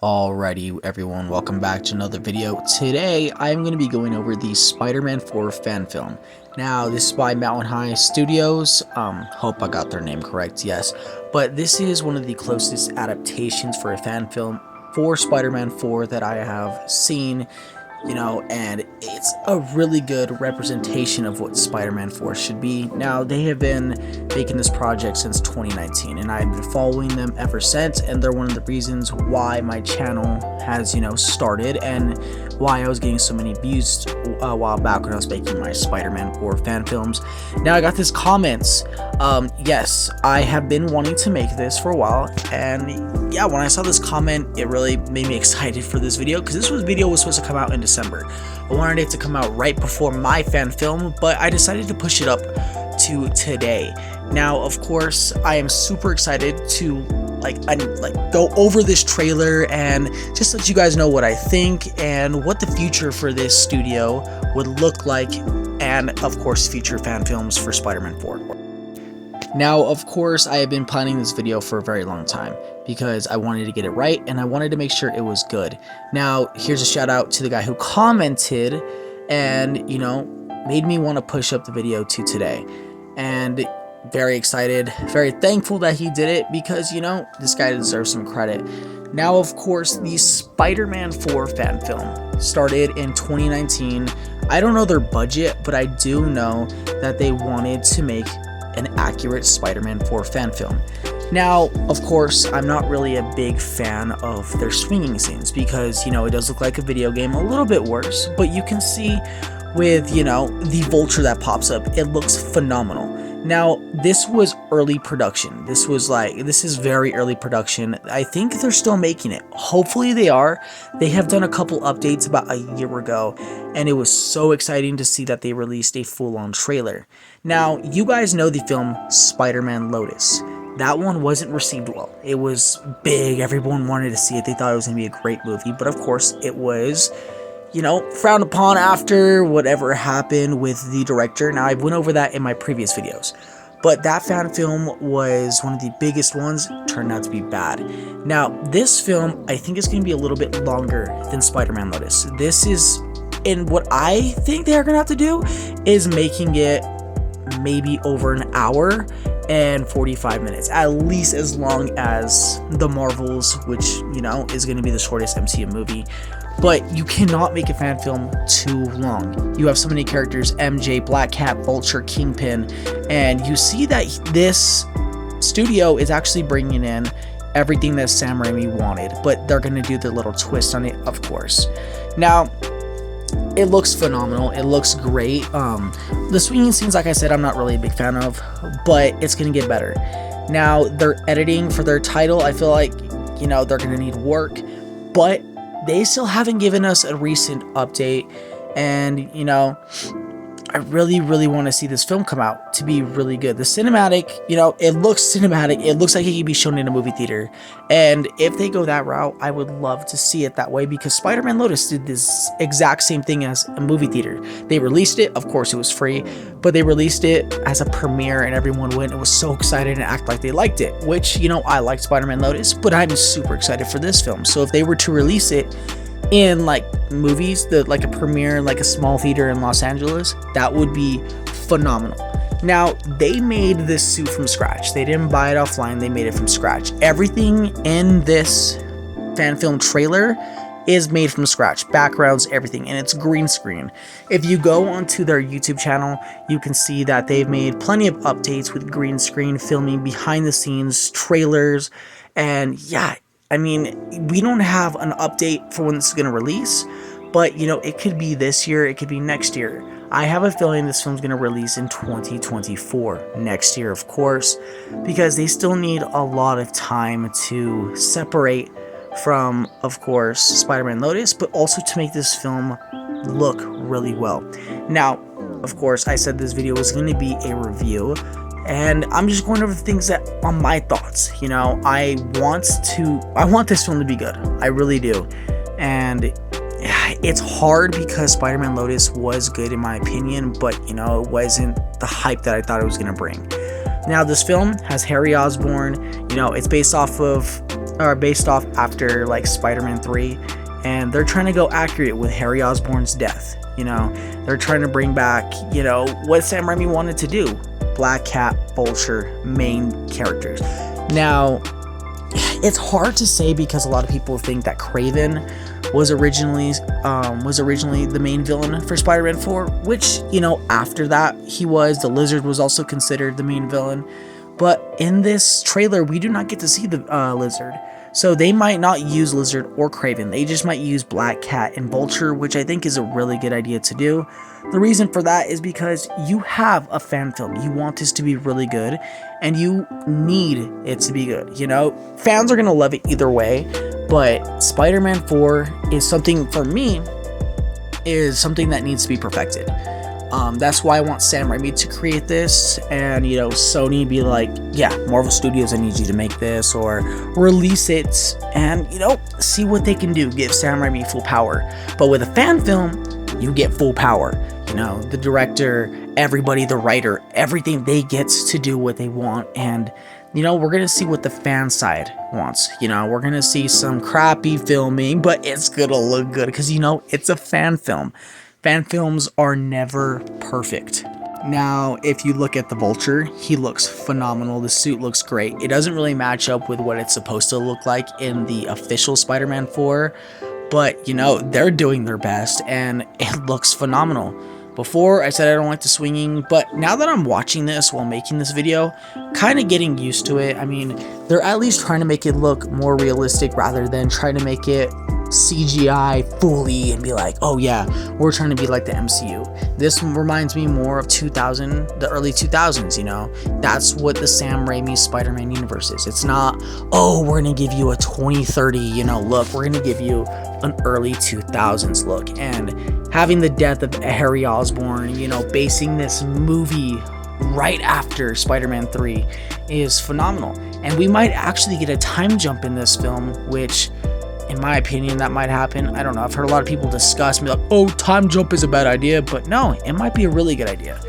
Alrighty everyone, welcome back to another video. Today I'm going to be going over the Spider-Man 4 fan film. Now this is by Mountain High Studios, hope I got their name correct, yes. But this is one of the closest adaptations for a fan film for Spider-Man 4 that I have seen. And it's a really good representation of what Spider-Man 4 should be. Now, they have been making this project since 2019, and I've been following them ever since, and they're one of the reasons why my channel has, started, and why I was getting so many views a while back when I was making my Spider-Man 4 fan films. Now, I got this comments. Yes, I have been wanting to make this for a while, and yeah, when I saw this comment, it really made me excited for this video, because this video was supposed to come out in December. I wanted it to come out right before my fan film, but I decided to push it up to today. Now, of course, I am super excited to go over this trailer and just let you guys know what I think and what the future for this studio would look like, and of course, future fan films for Spider-Man 4. Now, of course, I have been planning this video for a very long time because I wanted to get it right and I wanted to make sure it was good. Now, here's a shout out to the guy who commented and, made me want to push up the video to today. And very excited, very thankful that he did it because, this guy deserves some credit. Now, of course, the Spider-Man 4 fan film started in 2019. I don't know their budget, but I do know that they wanted to make an accurate Spider-Man 4 fan film. Now, of course, I'm not really a big fan of their swinging scenes because, it does look like a video game, a little bit worse, but you can see with, the vulture that pops up, it looks phenomenal. Now, this was early production. This is very early production. I think they're still making it. Hopefully they are. They have done a couple updates about a year ago, and it was so exciting to see that they released a full-on trailer. Now, you guys know the film Spider-Man Lotus. That one wasn't received well. It was big. Everyone wanted to see it. They thought it was going to be a great movie, but of course it was, frowned upon after whatever happened with the director. Now, I went over that in my previous videos, but that fan film was one of the biggest ones, turned out to be bad. Now, this film, I think is going to be a little bit longer than Spider-Man Lotus. This is, and what I think they're going to have to do is making it maybe over an hour and 45 minutes, at least as long as The Marvels, which, is going to be the shortest MCU movie. But you cannot make a fan film too long. You have so many characters, MJ, Black Cat, Vulture, Kingpin, and you see that this studio is actually bringing in everything that Sam Raimi wanted, but they're going to do their little twist on it, of course. Now, it looks phenomenal. It looks great. The swinging scenes, like I said, I'm not really a big fan of, but it's going to get better. Now, their editing for their title, I feel like, they're going to need work, but they still haven't given us a recent update, and, I really, really want to see this film come out to be really good. The cinematic, it looks cinematic. It looks like it could be shown in a movie theater. And if they go that route, I would love to see it that way because Spider-Man Lotus did this exact same thing as a movie theater. They released it. Of course, it was free, but they released it as a premiere and everyone went and was so excited and act like they liked it, which, I liked Spider-Man Lotus, but I'm super excited for this film. So if they were to release it in movies, like a premiere, like a small theater in Los Angeles, that would be phenomenal. Now, they made this suit from scratch. They didn't buy it offline, they made it from scratch. Everything in this fan film trailer is made from scratch. Backgrounds, everything, and it's green screen. If you go onto their YouTube channel, you can see that they've made plenty of updates with green screen filming, behind the scenes, trailers, and yeah, we don't have an update for when this is going to release, but, it could be this year, it could be next year. I have a feeling this film's going to release in 2024, next year, of course, because they still need a lot of time to separate from, of course, Spider-Man Lotus, but also to make this film look really well. Now, of course, I said this video was going to be a review, and I'm just going over the things that are my thoughts. I want this film to be good. I really do. And it's hard because Spider-Man Lotus was good in my opinion, but it wasn't the hype that I thought it was going to bring. Now, this film has Harry Osborn. It's based off of are based off after like Spider-Man 3, and they're trying to go accurate with Harry Osborn's death. You know, they're trying to bring back, you know, what Sam Raimi wanted to do. Black Cat, Vulture, main characters. Now, it's hard to say because a lot of people think that Kraven was originally the main villain for Spider-Man 4, which, you know, after that the Lizard was also considered the main villain. But in this trailer, we do not get to see the Lizard. So they might not use Lizard or Kraven. They just might use Black Cat and Vulture, which I think is a really good idea to do. The reason for that is because you have a fan film. You want this to be really good, and you need it to be good. You know, fans are going to love it either way, but Spider-Man 4 is something, for me, is something that needs to be perfected. That's why I want Sam Raimi to create this, and, you know, Sony be like, yeah, Marvel Studios, I need you to make this, or release it, and, you know, see what they can do. Give Sam Raimi full power. But with a fan film, you get full power. You know, the director, everybody, the writer, everything, they get to do what they want. And, you know, we're going to see what the fan side wants. You know, we're going to see some crappy filming, but it's going to look good because, you know, it's a fan film. Fan films are never perfect. Now, if you look at the Vulture, he looks phenomenal. The suit looks great. It doesn't really match up with what it's supposed to look like in the official Spider-Man 4, but, you know, they're doing their best, and it looks phenomenal. Before, I said I don't like the swinging, but now that I'm watching this while making this video, kind of getting used to it. I mean, they're at least trying to make it look more realistic rather than trying to make it CGI fully and be like, oh yeah, we're trying to be like the MCU. This reminds me more of the early 2000s, you know? That's what the Sam Raimi Spider-Man universe is. It's not, oh, we're gonna give you a 2030, you know, look. We're gonna give you an early 2000s look. And having the death of Harry Osborn, you know, basing this movie right after Spider-Man 3 is phenomenal. And we might actually get a time jump in this film, which, in my opinion, that might happen. I don't know. I've heard a lot of people discuss me like, oh, time jump is a bad idea, but no, it might be a really good idea.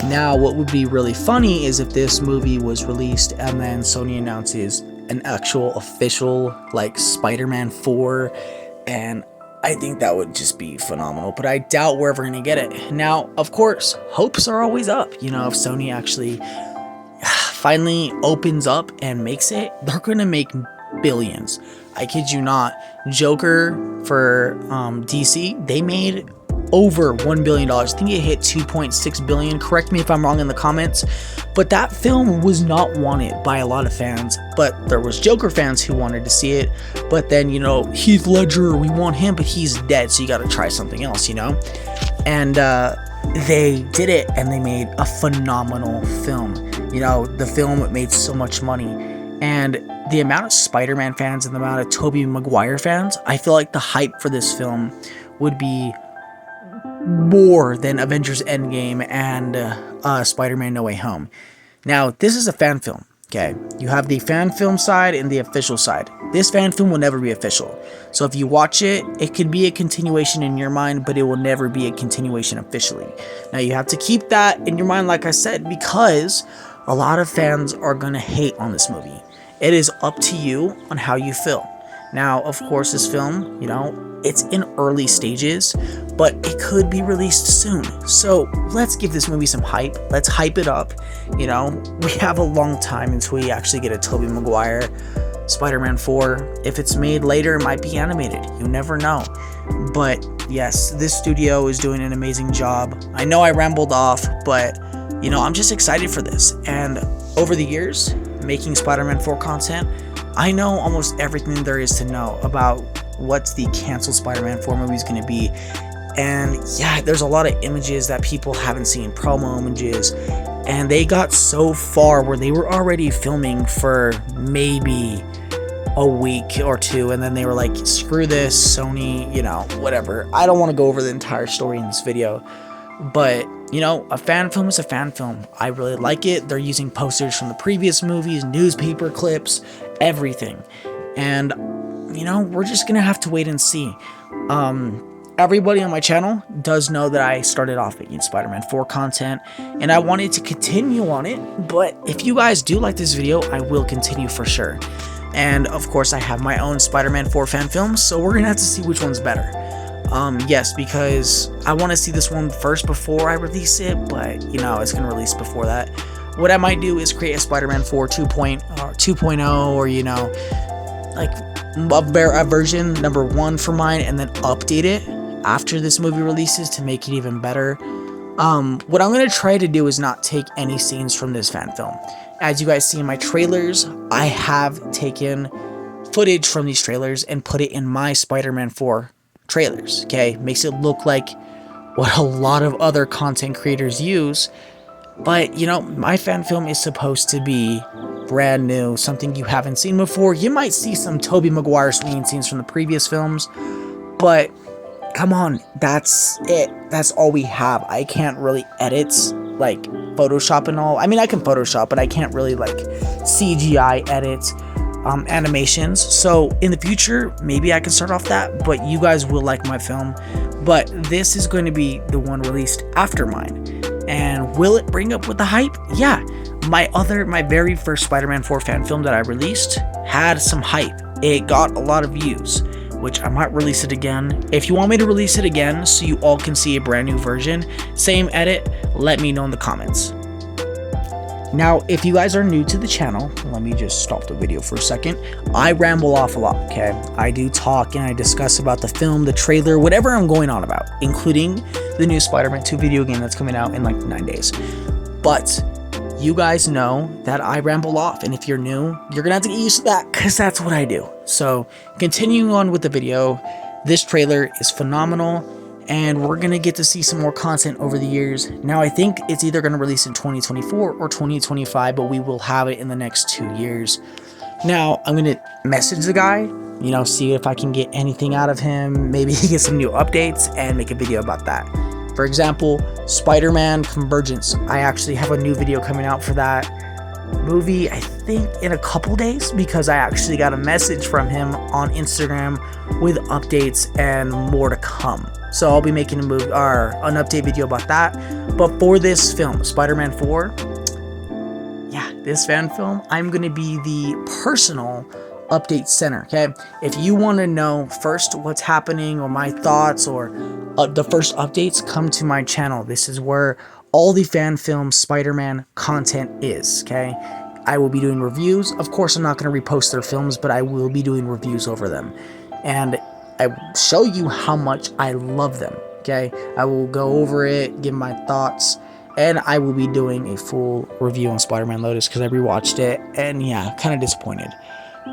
Now, what would be really funny is if this movie was released and then Sony announces an actual official like Spider-Man 4, and I think that would just be phenomenal, but I doubt we're ever going to get it. Now, of course, hopes are always up. You know, if Sony actually finally opens up and makes it, they're going to make billions. I kid you not. Joker for DC, they made over $1 billion. I think it hit $2.6 billion. Correct me if I'm wrong in the comments. But that film was not wanted by a lot of fans. But there was Joker fans who wanted to see it. But then, you know, Heath Ledger, we want him, but he's dead, so you got to try something else, you know? And they did it, and they made a phenomenal film. You know, the film made so much money. And the amount of Spider-Man fans and the amount of Tobey Maguire fans, I feel like the hype for this film would be more than Avengers Endgame and Spider-Man No Way Home. Now, this is a fan film, okay? You have the fan film side and the official side. This fan film will never be official. So if you watch it, it could be a continuation in your mind, but it will never be a continuation officially. Now, you have to keep that in your mind, like I said, because a lot of fans are going to hate on this movie. It is up to you on how you feel. Now, of course, this film, you know, it's in early stages, but it could be released soon. So let's give this movie some hype. Let's hype it up. You know, we have a long time until we actually get a Tobey Maguire Spider-Man 4. If it's made later, it might be animated. You never know. But yes, this studio is doing an amazing job. I know I rambled off, but, you know, I'm just excited for this. And over the years, making Spider-Man 4 content, I know almost everything there is to know about what the canceled Spider-Man 4 movie is going to be. And yeah, there's a lot of images that people haven't seen, promo images, and they got so far where they were already filming for maybe a week or two, and then they were like, screw this, Sony, you know, whatever. I don't want to go over the entire story in this video, but, you know, a fan film is a fan film. I really like it. They're using posters from the previous movies, newspaper clips, everything. And, you know, we're just going to have to wait and see. everybody on my channel does know that I started off making Spider-Man 4 content, and I wanted to continue on it, but if you guys do like this video, I will continue for sure. And of course, I have my own Spider-Man 4 fan films, so we're gonna have to see which one's better. Yes, because I want to see this one first before I release it, but you know, it's gonna release before that. What I might do is create a Spider-Man 4 2.0, or you know, like a version number 1 for mine, and then update it after this movie releases to make it even better. What I'm gonna try to do is not take any scenes from this fan film. As you guys see in my trailers, I have taken footage from these trailers and put it in my Spider-Man 4 trailers. Okay, makes it look like what a lot of other content creators use. But you know, my fan film is supposed to be brand new, something you haven't seen before. You might see some Tobey Maguire swinging scenes from the previous films, but come on, that's it. That's all we have. I can't really edit like Photoshop and all. I mean, I can Photoshop, but I can't really like CGI edit animations. So in the future, maybe I can start off that, but you guys will like my film. But this is going to be the one released after mine. And will it bring up with the hype? Yeah. My very first Spider-Man 4 fan film that I released had some hype. It got a lot of views, which I might release it again. If you want me to release it again so you all can see a brand new version, same edit, let me know in the comments. Now, if you guys are new to the channel, let me just stop the video for a second. I ramble off a lot, okay? I do talk and I discuss about the film, the trailer, whatever I'm going on about, including the new Spider-Man 2 video game that's coming out in like 9 days. But you guys know that I ramble off, and if you're new, you're gonna have to get used to that because that's what I do. So, continuing on with the video, this trailer is phenomenal, and we're gonna get to see some more content over the years. Now, I think it's either gonna release in 2024 or 2025, but we will have it in the next 2 years. Now, I'm gonna message the guy, you know, see if I can get anything out of him, maybe get some new updates, and make a video about that. For example, Spider-Man Convergence. I actually have a new video coming out for that movie, I think in a couple days, because I actually got a message from him on Instagram with updates and more to come. So I'll be making an update video about that. But for this film, Spider-Man 4, yeah, this fan film, I'm going to be the personal update center, okay? If you want to know first what's happening or my thoughts or the first updates, come to my channel. This is where all the fan film Spider-Man content is, okay? I will be doing reviews. Of course, I'm not going to repost their films, but I will be doing reviews over them. And I will show you how much I love them, okay? I will go over it, give my thoughts, and I will be doing a full review on Spider-Man Lotus because I rewatched it, and yeah, kind of disappointed.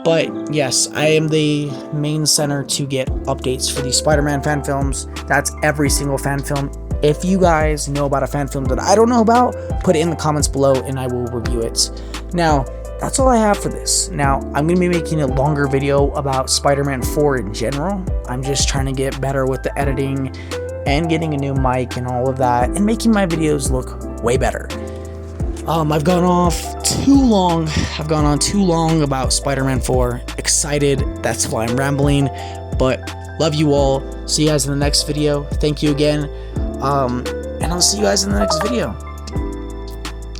But yes, I am the main center to get updates for these Spider-Man fan films. That's every single fan film. If you guys know about a fan film that I don't know about, put it in the comments below and I will review it. Now, that's all I have for this. Now, I'm going to be making a longer video about Spider-Man 4 in general. I'm just trying to get better with the editing and getting a new mic and all of that and making my videos look way better. I've gone on too long about Spider-Man 4. Excited, that's why I'm rambling, but love you all. See you guys in the next video. Thank you again, and I'll see you guys in the next video.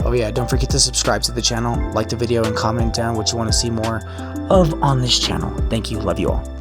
Oh yeah, don't forget to subscribe to the channel, like the video, and comment down what you want to see more of on this channel. Thank you, love you all.